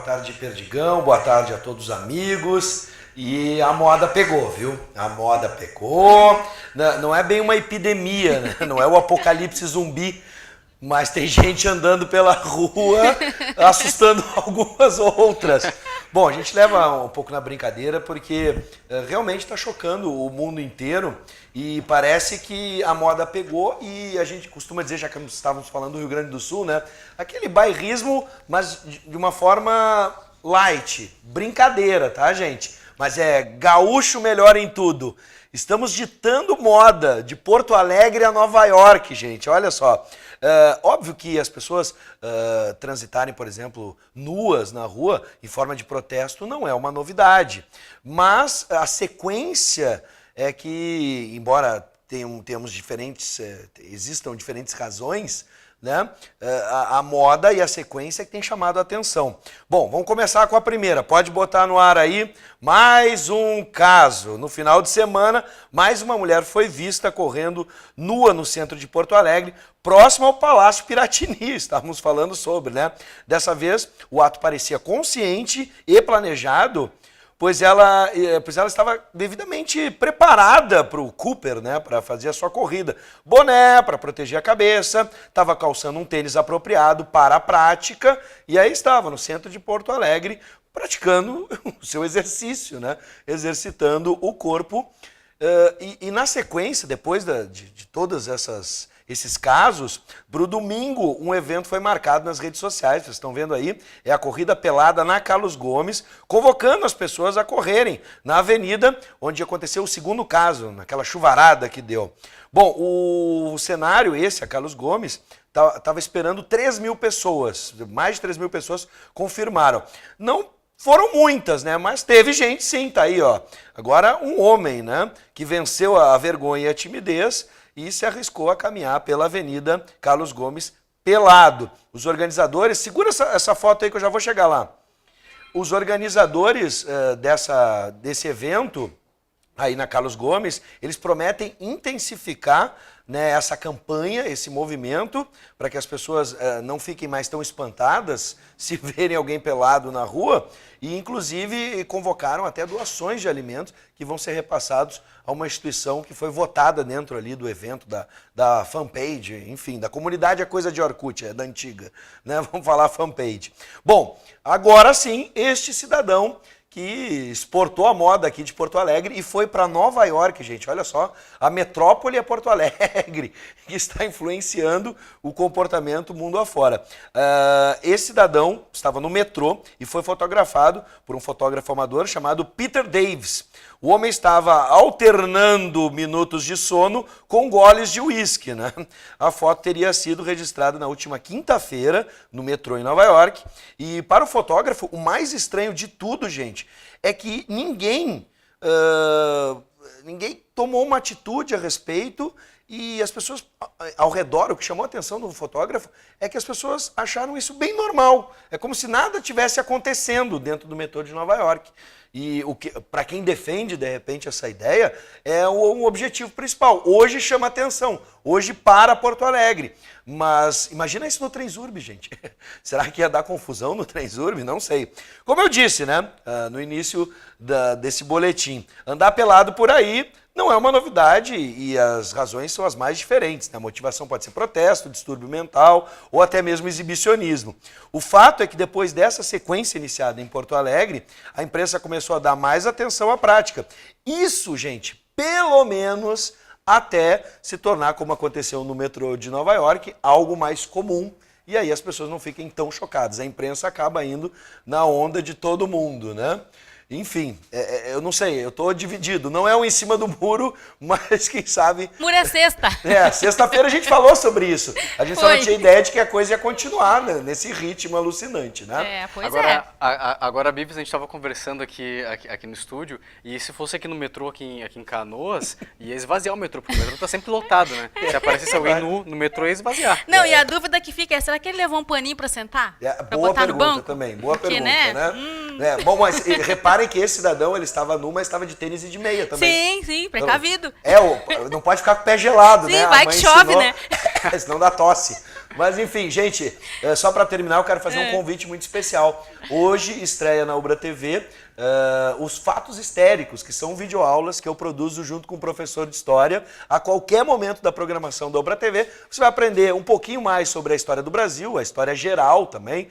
tarde, Perdigão, boa tarde a todos os amigos. E a moda pegou, viu? A moda pegou. Não é bem uma epidemia, né? Não é o apocalipse zumbi, mas tem gente andando pela rua assustando algumas outras. Bom, a gente leva um pouco na brincadeira porque realmente está chocando o mundo inteiro, e parece que a moda pegou, e a gente costuma dizer, já que estávamos falando do Rio Grande do Sul, né? Aquele bairrismo, mas de uma forma light, brincadeira, tá, gente? Mas é gaúcho melhor em tudo. Estamos ditando moda de Porto Alegre a Nova York, gente. Olha só. Óbvio que as pessoas transitarem, por exemplo, nuas na rua em forma de protesto não é uma novidade. Mas a sequência é que, embora existam diferentes razões, né? A moda e a sequência que tem chamado a atenção. Bom, vamos começar com a primeira. Pode botar no ar aí. Mais um caso. No final de semana, mais uma mulher foi vista correndo nua no centro de Porto Alegre, próximo ao Palácio Piratini. Estávamos falando sobre, né? Dessa vez, o ato parecia consciente e planejado, pois ela estava devidamente preparada para o Cooper, né, para fazer a sua corrida. Boné para proteger a cabeça, estava calçando um tênis apropriado para a prática, e aí estava no centro de Porto Alegre praticando o seu exercício, né, exercitando o corpo. E na sequência, depois de todas esses casos, para o domingo, um evento foi marcado nas redes sociais, vocês estão vendo aí, é a corrida pelada na Carlos Gomes, convocando as pessoas a correrem na avenida, onde aconteceu o segundo caso, naquela chuvarada que deu. Bom, o cenário esse, a Carlos Gomes, estava esperando 3 mil pessoas, mais de 3 mil pessoas confirmaram. Não foram muitas, né? Mas teve gente sim, tá aí, ó. Agora um homem, né? Que venceu a vergonha e a timidez e se arriscou a caminhar pela Avenida Carlos Gomes pelado. Os organizadores, segura essa foto aí que eu já vou chegar lá. Os organizadores desse evento aí na Carlos Gomes, eles prometem intensificar, né, essa campanha, esse movimento, para que as pessoas não fiquem mais tão espantadas se verem alguém pelado na rua, e inclusive convocaram até doações de alimentos que vão ser repassados a uma instituição que foi votada dentro ali do evento, da fanpage, enfim, da comunidade é coisa de Orkut, é da antiga, né? Vamos falar fanpage. Bom, agora sim, este cidadão que exportou a moda aqui de Porto Alegre e foi para Nova York, gente. Olha só, a metrópole é Porto Alegre, que está influenciando o comportamento mundo afora. Esse cidadão estava no metrô e foi fotografado por um fotógrafo amador chamado Peter Davis. O homem estava alternando minutos de sono com goles de uísque, né? A foto teria sido registrada na última quinta-feira no metrô em Nova York. E para o fotógrafo, o mais estranho de tudo, gente, é que ninguém ninguém tomou uma atitude a respeito e as pessoas ao redor, o que chamou a atenção do fotógrafo é que as pessoas acharam isso bem normal. É como se nada tivesse acontecendo dentro do metrô de Nova York. E para quem defende, de repente, essa ideia, é um objetivo principal. Hoje chama atenção, hoje para Porto Alegre. Mas imagina isso no Transurb, gente. Será que ia dar confusão no Transurb? Não sei. Como eu disse, né, no início desse boletim, andar pelado por aí não é uma novidade e as razões são as mais diferentes. Né? A motivação pode ser protesto, distúrbio mental ou até mesmo exibicionismo. O fato é que depois dessa sequência iniciada em Porto Alegre, a imprensa começou a dar mais atenção à prática. Isso, gente, pelo menos até se tornar, como aconteceu no metrô de Nova York, algo mais comum. E aí as pessoas não fiquem tão chocadas. A imprensa acaba indo na onda de todo mundo, né? Enfim, eu não sei, eu tô dividido. Não é um em cima do muro, mas quem sabe... Muro é sexta. Sexta-feira a gente falou sobre isso. A gente só não tinha ideia de que a coisa ia continuar, né, nesse ritmo alucinante, né? Agora, Bibs, a gente estava conversando aqui no estúdio, e se fosse aqui no metrô, aqui em Canoas, ia esvaziar o metrô, porque o metrô tá sempre lotado, né? Se aparecesse alguém no metrô, ia esvaziar. Não, e a dúvida que fica é, será que ele levou um paninho para sentar? Boa pergunta também, boa pergunta, né? Bom, mas reparem que esse cidadão, ele estava nu, mas estava de tênis e de meia também. Sim, precavido. Não pode ficar com o pé gelado, né? Sim, vai que chove, né? Senão dá tosse. Mas enfim, gente, só para terminar, eu quero fazer um convite muito especial. Hoje estreia na Ubra TV os Fatos Histéricos, que são videoaulas que eu produzo junto com o professor de História. A qualquer momento da programação da Ubra TV, você vai aprender um pouquinho mais sobre a história do Brasil, a história geral também,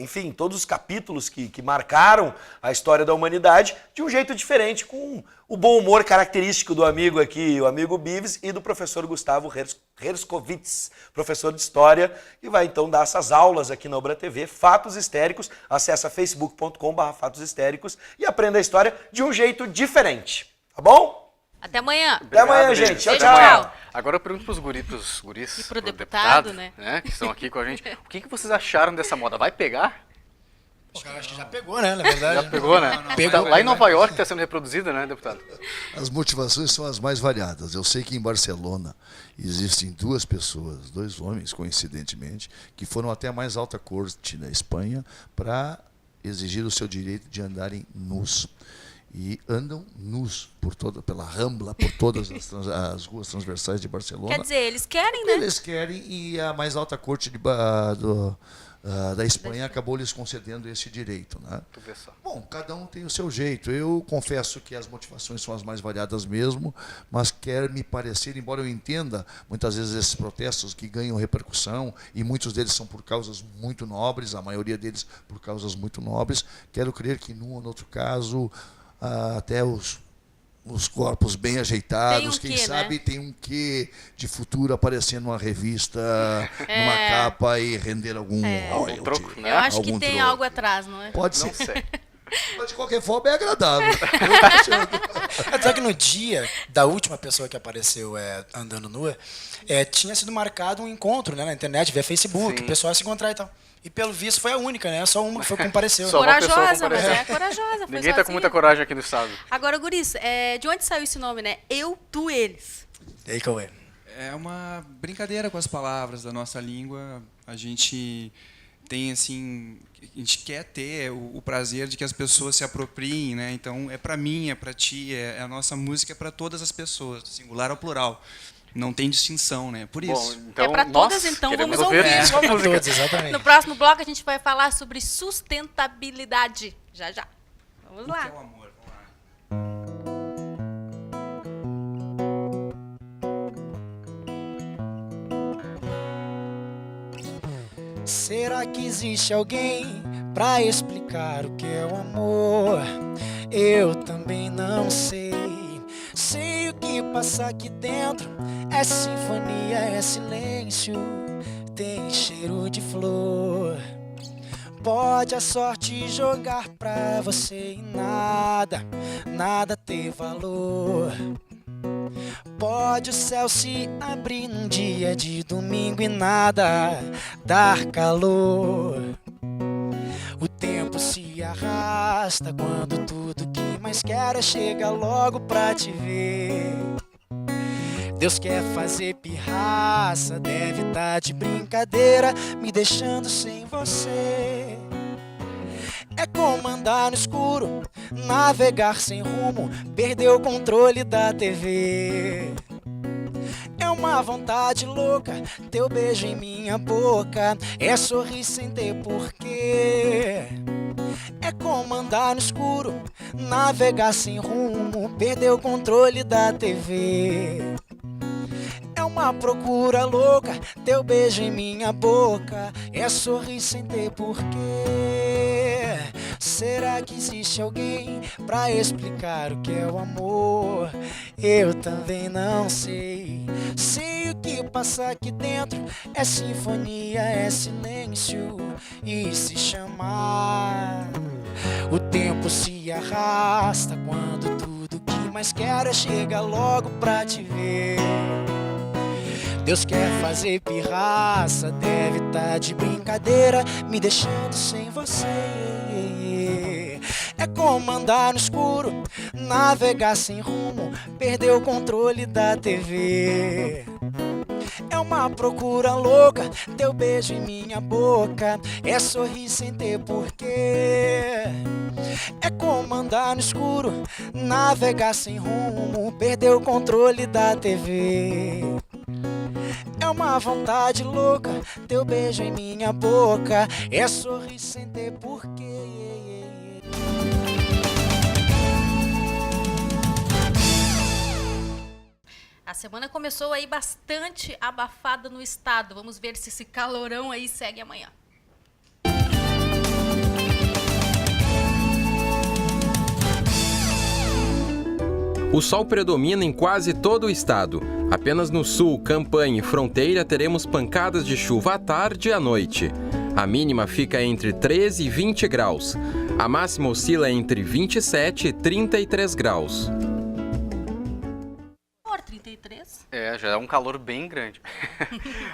enfim, todos os capítulos que marcaram a história da humanidade de um jeito diferente, com o bom humor característico do amigo aqui, o amigo Bives, e do professor Gustavo Herskovitz, professor de História, que vai então dar essas aulas aqui na Ubra TV, Fatos Histéricos. Acessa facebook.com/Fatos Histéricos e aprenda a história de um jeito diferente, tá bom? Até amanhã. Até amanhã, gente. Tchau, Beijo, tchau. Agora eu pergunto pros guris e pro deputado, né? Que estão aqui com a gente. O que vocês acharam dessa moda? Vai pegar? Eu acho que já pegou, né, na verdade. Já pegou, né? Pegou, lá em Nova York está sendo reproduzida, né, deputado? As motivações são as mais variadas. Eu sei que em Barcelona existem duas pessoas, dois homens, coincidentemente, que foram até a mais alta corte na Espanha para exigir o seu direito de andarem nus. E andam nus pela Rambla, por todas as ruas transversais de Barcelona. Quer dizer, eles querem, né? Eles querem, e a mais alta corte da Espanha acabou lhes concedendo esse direito, né? Bom, cada um tem o seu jeito. Eu confesso que as motivações são as mais variadas mesmo, mas quer me parecer, embora eu entenda muitas vezes esses protestos que ganham repercussão, e muitos deles são por causas muito nobres, a maioria deles por causas muito nobres, quero crer que num ou no outro caso até os corpos bem ajeitados, quem sabe, né? Tem um quê de futuro aparecendo numa revista, numa capa e render algum troco, né? Eu acho que tem algo atrás, não é? Pode ser. Não sei. Mas de qualquer forma é agradável. Só que no dia da última pessoa que apareceu andando nua, tinha sido marcado um encontro, né, na internet, via Facebook, Sim. o pessoal se encontrar e tal. E pelo visto foi a única, né? Só uma que foi compareceu. Só uma pessoa corajosa, compareceu. mas corajosa. Ninguém tá com muita coragem aqui no estado. Agora, guris, de onde saiu esse nome, né? Eu, tu, eles. E aí, Cauê? É uma brincadeira com as palavras da nossa língua. A gente tem, assim, a gente quer ter o prazer de que as pessoas se apropriem, né? Então, é para mim, é para ti, a nossa música é para todas as pessoas, do singular ao plural. Não tem distinção, né? Por isso. Bom, então, para todas, então vamos ouvir. Todos, exatamente. No próximo bloco a gente vai falar sobre sustentabilidade. Já. Vamos lá. O que é o amor? Será que existe alguém pra explicar o que é o amor? Eu também não sei. Sei o que passa aqui dentro. É sinfonia, é silêncio. Tem cheiro de flor. Pode a sorte jogar pra você e nada ter valor. Pode o céu se abrir num dia de domingo e nada dar calor. O tempo se arrasta arrasta quando tudo que mais quero é chegar logo pra te ver. Deus quer fazer pirraça, deve tá de brincadeira, me deixando sem você. É como andar no escuro, navegar sem rumo, perder o controle da TV. É uma vontade louca, teu beijo em minha boca, é sorrir sem ter porquê. É como andar no escuro, navegar sem rumo, perder o controle da TV. É uma procura louca, teu beijo em minha boca, é sorrir sem ter porquê. Será que existe alguém pra explicar o que é o amor? Eu também não sei. Sei o que passa aqui dentro é sinfonia, é silêncio. E se chamar, o tempo se arrasta quando tudo que mais quero é chegar logo pra te ver. Deus quer fazer pirraça, deve tá de brincadeira, me deixando sem você. É como andar no escuro, navegar sem rumo, perder o controle da TV. É uma procura louca, teu beijo em minha boca, é sorrir sem ter porquê. É como andar no escuro, navegar sem rumo, perder o controle da TV. É uma vontade louca, teu beijo em minha boca, é sorrir sem ter porquê. A semana começou aí bastante abafada no estado. Vamos ver se esse calorão aí segue amanhã. O sol predomina em quase todo o estado. Apenas no sul, Campanha e Fronteira teremos pancadas de chuva à tarde e à noite. A mínima fica entre 13 e 20 graus. A máxima oscila entre 27 e 33 graus. 33? Já é um calor bem grande.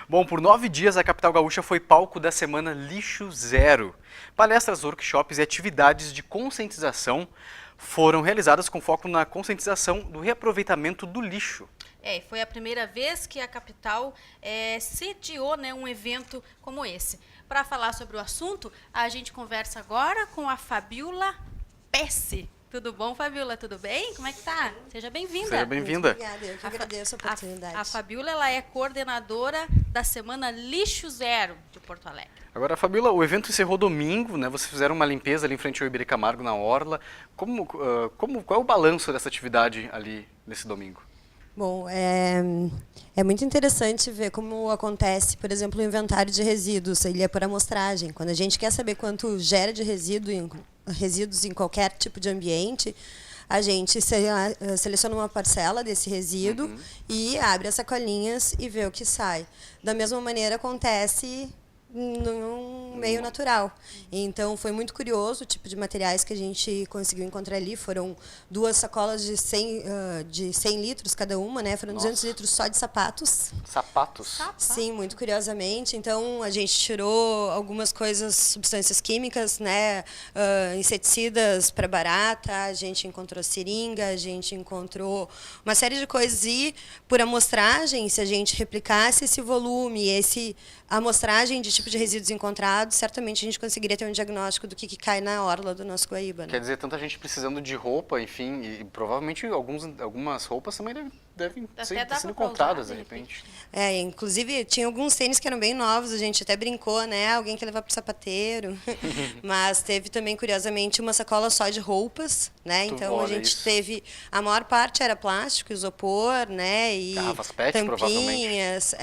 Bom, por 9 dias a capital gaúcha foi palco da semana Lixo Zero. Palestras, workshops e atividades de conscientização foram realizadas com foco na conscientização do reaproveitamento do lixo. Foi a primeira vez que a capital sediou, né, um evento como esse. Para falar sobre o assunto, a gente conversa agora com a Fabiola Pesce. Tudo bom, Fabiola? Tudo bem? Como é que tá? Seja bem-vinda. Seja bem-vinda. Obrigada, eu que agradeço a oportunidade. A Fabiola, ela é coordenadora da Semana Lixo Zero de Porto Alegre. Agora, Fabiola, o evento encerrou domingo, né? Vocês fizeram uma limpeza ali em frente ao Iberê Camargo, na Orla. Qual é o balanço dessa atividade ali nesse domingo? Bom, é muito interessante ver como acontece, por exemplo, o inventário de resíduos. Ele é por amostragem. Quando a gente quer saber quanto gera de resíduos em qualquer tipo de ambiente, a gente seleciona uma parcela desse resíduo e abre as sacolinhas e vê o que sai. Da mesma maneira acontece num meio natural. Então, foi muito curioso o tipo de materiais que a gente conseguiu encontrar ali. Foram 2 sacolas de 100 litros cada uma, né? Foram 200 litros só de sapatos. Sapatos? Sim, muito curiosamente. Então, a gente tirou algumas coisas, substâncias químicas, né? Inseticidas para barata, a gente encontrou seringa, a gente encontrou uma série de coisas. E, por amostragem, se a gente replicasse esse volume, a amostragem de tipo de resíduos encontrados, certamente a gente conseguiria ter um diagnóstico do que cai na orla do nosso Guaíba. Né? Quer dizer, tanta gente precisando de roupa, enfim, e provavelmente algumas roupas também devem ter sido encontradas, de repente. Inclusive, tinha alguns tênis que eram bem novos, a gente até brincou, né? Alguém que levar para o sapateiro. Mas teve também, curiosamente, uma sacola só de roupas, né? Então, a gente teve... A maior parte era plástico, isopor, né? E garrafas PET, tampinhas,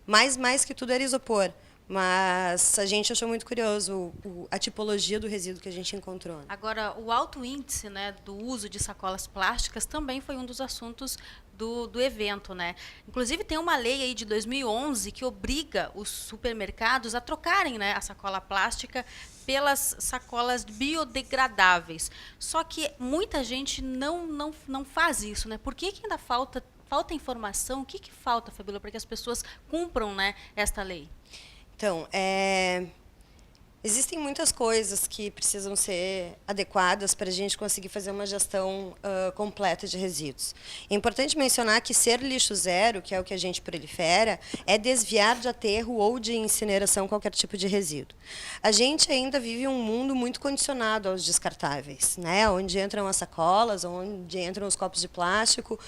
mais que tudo era isopor. Mas a gente achou muito curioso a tipologia do resíduo que a gente encontrou. Agora, o alto índice, né, do uso de sacolas plásticas também foi um dos assuntos do evento, né? Inclusive, tem uma lei aí de 2011 que obriga os supermercados a trocarem, né, a sacola plástica pelas sacolas biodegradáveis. Só que muita gente não faz isso, né? Por que ainda falta informação? O que falta, Fabiola, para que as pessoas cumpram, né, esta lei? Então, Existem muitas coisas que precisam ser adequadas para a gente conseguir fazer uma gestão completa de resíduos. É importante mencionar que ser lixo zero, que é o que a gente prolifera, é desviar de aterro ou de incineração qualquer tipo de resíduo. A gente ainda vive um mundo muito condicionado aos descartáveis, né? Onde entram as sacolas, onde entram os copos de plástico.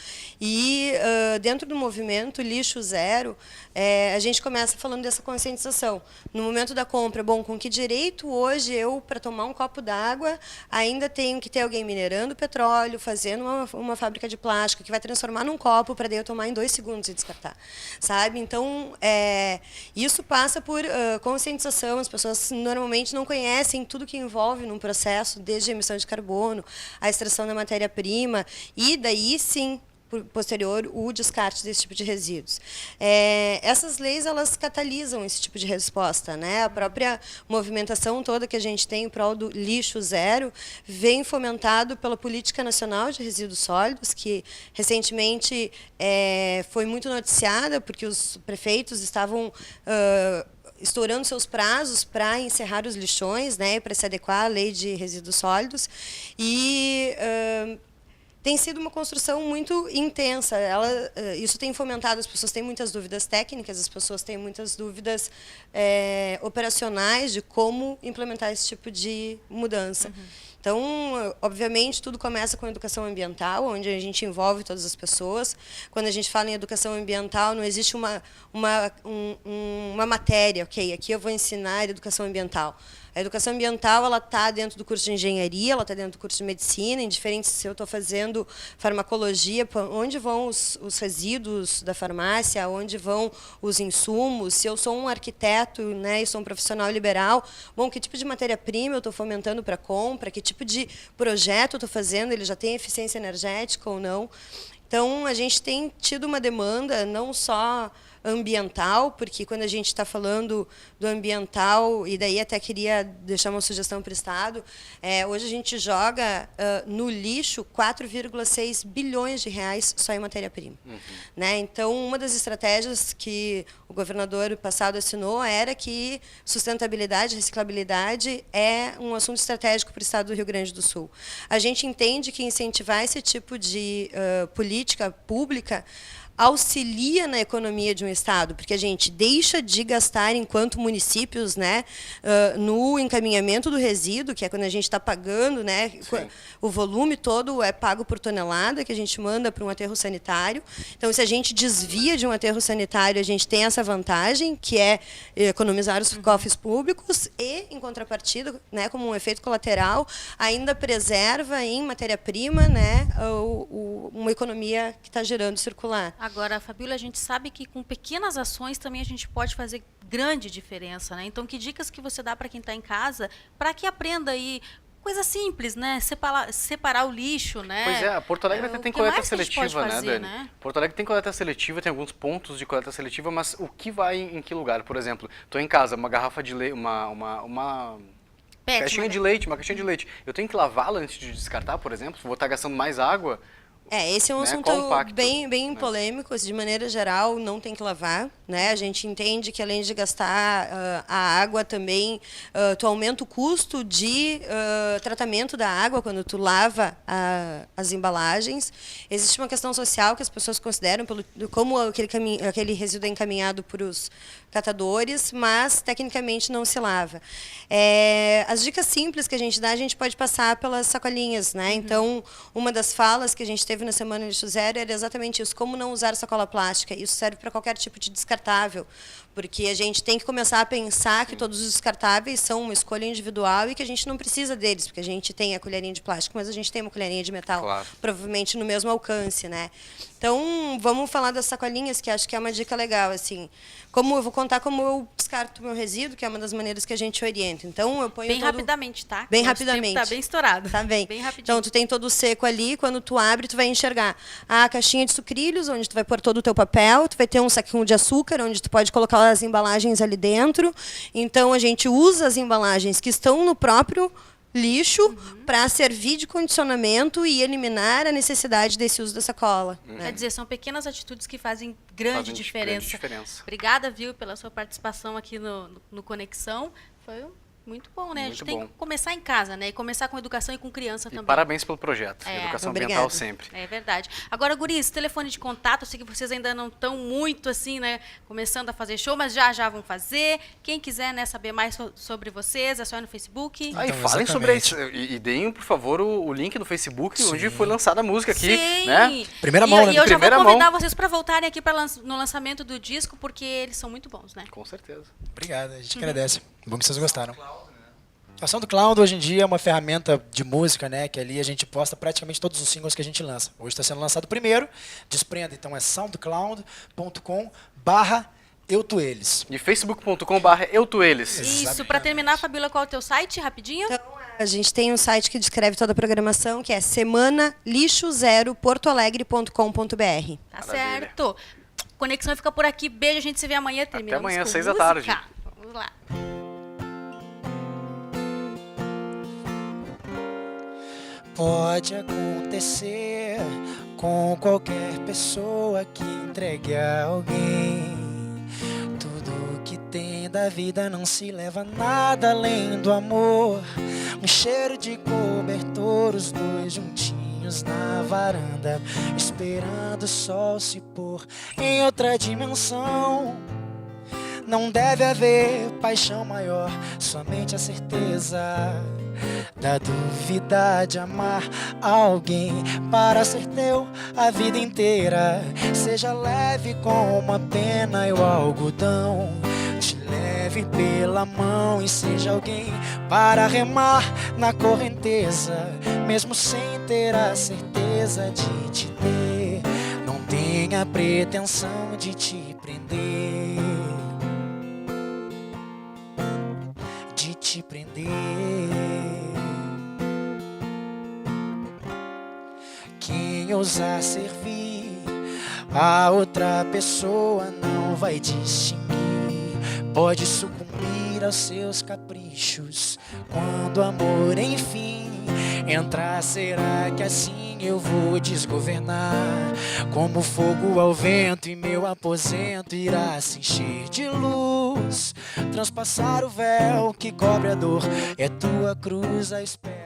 E dentro do movimento lixo zero, a gente começa falando dessa conscientização. No momento da compra, bom, com que direito hoje eu, para tomar um copo d'água, ainda tenho que ter alguém minerando petróleo, fazendo uma fábrica de plástico que vai transformar num copo para daí eu tomar em 2 segundos e descartar, sabe? Então, isso passa por conscientização. As pessoas normalmente não conhecem tudo que envolve num processo, desde a emissão de carbono, a extração da matéria-prima e daí sim, posterior, o descarte desse tipo de resíduos. Essas leis, elas catalisam esse tipo de resposta, né? A própria movimentação toda que a gente tem em prol do lixo zero vem fomentado pela Política Nacional de Resíduos Sólidos, que recentemente foi muito noticiada, porque os prefeitos estavam estourando seus prazos para encerrar os lixões, né, para se adequar à lei de resíduos sólidos. E tem sido uma construção muito intensa. Isso tem fomentado, as pessoas têm muitas dúvidas técnicas, as pessoas têm muitas dúvidas operacionais de como implementar esse tipo de mudança. Então, obviamente, tudo começa com a educação ambiental, onde a gente envolve todas as pessoas. Quando a gente fala em educação ambiental, não existe uma matéria, ok, aqui eu vou ensinar educação ambiental. A educação ambiental, ela está dentro do curso de engenharia, ela está dentro do curso de medicina, indiferente se eu estou fazendo farmacologia, onde vão os resíduos da farmácia, onde vão os insumos, se eu sou um arquiteto, né, e sou um profissional liberal, bom, que tipo de matéria-prima eu estou fomentando para compra, que tipo de projeto eu estou fazendo, ele já tem eficiência energética ou não. Então, a gente tem tido uma demanda não só ambiental, porque quando a gente está falando do ambiental, e daí até queria deixar uma sugestão para o Estado, hoje a gente joga no lixo 4,6 bilhões de reais só em matéria-prima. Né? Então, uma das estratégias que o governador passado assinou era que sustentabilidade, reciclabilidade é um assunto estratégico para o Estado do Rio Grande do Sul. A gente entende que incentivar esse tipo de política pública auxilia na economia de um estado, porque a gente deixa de gastar enquanto municípios, né, no encaminhamento do resíduo, que é quando a gente está pagando, né, o volume todo é pago por tonelada que a gente manda para um aterro sanitário. Então, se a gente desvia de um aterro sanitário, a gente tem essa vantagem, que é economizar os cofres públicos e, em contrapartida, né, como um efeito colateral, ainda preserva em matéria-prima, né, uma economia que está gerando circular. Agora, Fabíola, a gente sabe que com pequenas ações também a gente pode fazer grande diferença, né? Então, que dicas que você dá para quem está em casa, para que aprenda aí coisa simples, né? Separar o lixo, né? Pois é, Porto Alegre até tem coleta seletiva, fazer, né, Dani? Porto Alegre tem coleta seletiva, tem alguns pontos de coleta seletiva, mas o que vai em que lugar? Por exemplo, estou em casa, uma garrafa de leite, uma caixinha de leite, eu tenho que lavá-la antes de descartar, por exemplo? Vou estar gastando mais água? Esse é um assunto bem polêmico. De maneira geral, não tem que lavar, né? A gente entende que, além de gastar a água, também tu aumenta o custo de tratamento da água quando tu lava as embalagens. Existe uma questão social que as pessoas consideram como aquele resíduo é encaminhado para os catadores, mas tecnicamente não se lava. As dicas simples que a gente pode passar pelas sacolinhas, né? Então, uma das falas que a gente teve na Semana Lixo Zero era exatamente isso, como não usar sacola plástica. Isso serve para qualquer tipo de descartável, porque a gente tem que começar a pensar que todos os descartáveis são uma escolha individual e que a gente não precisa deles, porque a gente tem a colherinha de plástico, mas a gente tem uma colherinha de metal, provavelmente no mesmo alcance, né? Então, vamos falar das sacolinhas, que acho que é uma dica legal, assim. Eu vou contar como eu descarto o meu resíduo, que é uma das maneiras que a gente orienta. Então, eu ponho rapidamente, tá? Bem rapidamente. Tá bem estourado. Tá bem. Bem rapidinho. Então, tu tem todo o seco ali, quando tu abre, tu vai enxergar a caixinha de sucrilhos, onde tu vai pôr todo o teu papel, tu vai ter um saquinho de açúcar, onde tu pode colocar as embalagens ali dentro. Então, a gente usa as embalagens que estão no próprio lixo para servir de condicionamento e eliminar a necessidade desse uso da sacola. Quer dizer, são pequenas atitudes que fazem grande diferença. Obrigada, viu, pela sua participação aqui no Conexão. Foi Muito bom, né? A gente Muito tem bom. que começar em casa, né? E começar com educação e com criança também. Parabéns pelo projeto. É, Educação obrigada. ambiental sempre. É verdade. Agora, guris, telefone de contato, eu sei que vocês ainda não estão muito assim, né, começando a fazer show, mas já vão fazer. Quem quiser, né, saber mais sobre vocês, é só ir no Facebook. Ah, e Então, falem sobre exatamente. isso. E deem, por favor, o link no Facebook, Sim. onde foi lançada a música aqui, Sim. né? Primeira mão, né? E eu já Primeira vou convidar mão. vocês para voltarem aqui no lançamento do disco, porque eles são muito bons, né? Com certeza. Obrigado, a gente agradece. Bom que vocês gostaram. A SoundCloud hoje em dia é uma ferramenta de música, né? Que ali a gente posta praticamente todos os singles que a gente lança. Hoje está sendo lançado o primeiro, Desprenda. Então é soundcloud.com/eutoeles. E facebook.com/eutoeles. Isso, para terminar, Fabíola, qual é o teu site, rapidinho? Então, a gente tem um site que descreve toda a programação, que é semanalixozeroportoalegre.com.br. Tá certo. Conexão fica por aqui. Beijo, a gente se vê amanhã. Terminamos amanhã, com 6 da música. tarde. Vamos lá. Pode acontecer com qualquer pessoa que entregue a alguém. Tudo que tem da vida não se leva nada além do amor. Um cheiro de cobertor, os dois juntinhos na varanda, esperando o sol se pôr em outra dimensão. Não deve haver paixão maior, somente a certeza da dúvida de amar alguém para ser teu a vida inteira. Seja leve como a pena e o algodão, te leve pela mão e seja alguém para remar na correnteza, mesmo sem ter a certeza de te ter. Não tenha pretensão de te prender, de te prender. Quem ousar servir a outra pessoa não vai distinguir, pode sucumbir aos seus caprichos. Quando o amor enfim entrar, será que assim eu vou desgovernar? Como fogo ao vento e meu aposento irá se encher de luz, transpassar o véu que cobre a dor. É tua cruz a espera.